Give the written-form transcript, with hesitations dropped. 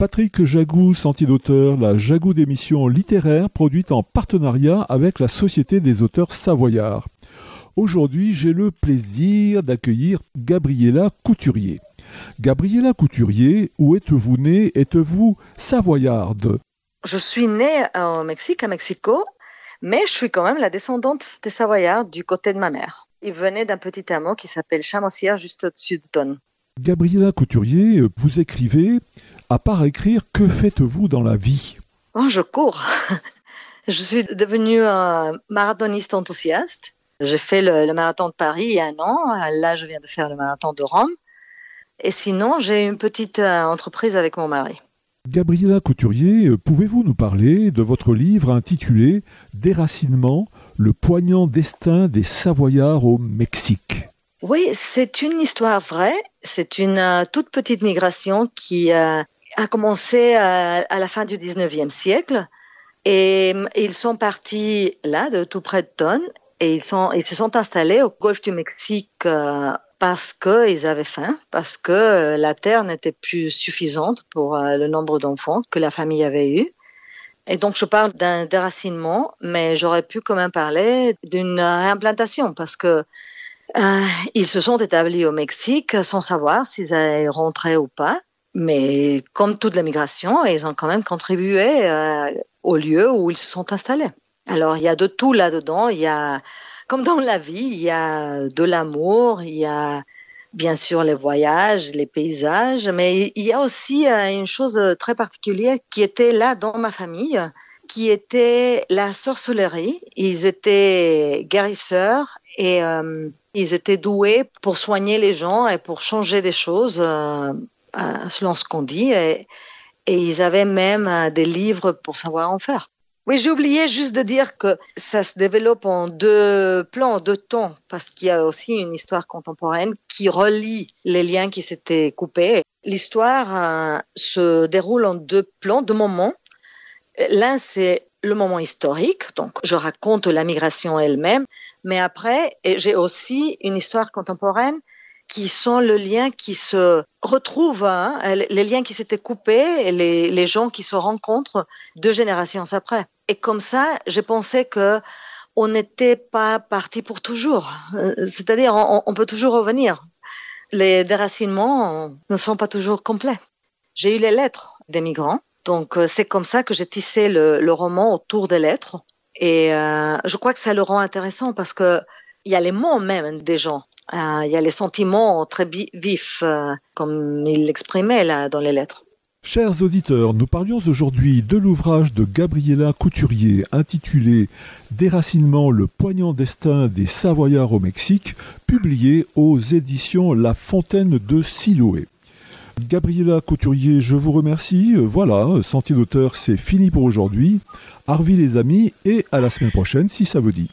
Patrick Jagou, sentier d'auteur, la Jagou d'émission littéraire produite en partenariat avec la Société des auteurs savoyards. Aujourd'hui, j'ai le plaisir d'accueillir Gabriela Couturier. Gabriela Couturier, où êtes-vous née? Êtes-vous savoyarde? Je suis née au Mexique, à Mexico, mais je suis quand même la descendante des Savoyards du côté de ma mère. Ils venaient d'un petit hameau qui s'appelle Chamossière, juste au-dessus de Tonne. Gabriela Couturier, vous écrivez. À part écrire, que faites-vous dans la vie? Oh, je cours. Je suis devenue marathoniste enthousiaste. J'ai fait le marathon de Paris il y a 1 an. Là, je viens de faire le marathon de Rome. Et sinon, j'ai une petite entreprise avec mon mari. Gabriela Couturier, pouvez-vous nous parler de votre livre intitulé « Déracinement, le poignant destin des Savoyards au Mexique ». Oui, c'est une histoire vraie. C'est une toute petite migration qui a commencé à la fin du 19e siècle. Et ils sont partis là, de tout près de Tonne, et ils se sont installés au golfe du Mexique parce qu'ils avaient faim, parce que la terre n'était plus suffisante pour le nombre d'enfants que la famille avait eu. Et donc, je parle d'un déracinement, mais j'aurais pu quand même parler d'une réimplantation parce que ils se sont établis au Mexique sans savoir s'ils allaient rentrer ou pas. Mais comme toute la migration, ils ont quand même contribué au lieu où ils se sont installés. Alors, il y a de tout là-dedans. Il y a, comme dans la vie, il y a de l'amour, il y a bien sûr les voyages, les paysages, mais il y a aussi une chose très particulière qui était là dans ma famille, qui était la sorcellerie. Ils étaient guérisseurs et ils étaient doués pour soigner les gens et pour changer des choses selon ce qu'on dit. Et ils avaient même des livres pour savoir en faire. Oui, j'ai oublié juste de dire que ça se développe en 2 plans, 2 temps, parce qu'il y a aussi une histoire contemporaine qui relie les liens qui s'étaient coupés. L'histoire se déroule en 2 plans, 2 moments. L'un, c'est le moment historique, donc je raconte la migration elle-même, mais après, j'ai aussi une histoire contemporaine qui sont le lien qui se retrouve, les liens qui s'étaient coupés et les gens qui se rencontrent 2 générations après. Et comme ça, j'ai pensé que on n'était pas parti pour toujours. C'est-à-dire, on peut toujours revenir. Les déracinements ne sont pas toujours complets. J'ai eu les lettres des migrants. Donc, c'est comme ça que j'ai tissé le roman autour des lettres. Et je crois que ça le rend intéressant parce que il y a les mots même des gens. Il y a les sentiments très vifs, comme il l'exprimait là dans les lettres. Chers auditeurs, nous parlions aujourd'hui de l'ouvrage de Gabriela Couturier intitulé « Déracinement, le poignant destin des Savoyards au Mexique », publié aux éditions La Fontaine de Siloé. Gabriela Couturier, je vous remercie. Voilà, Sentier d'auteur, c'est fini pour aujourd'hui. Arvi les amis, et à la semaine prochaine si ça vous dit.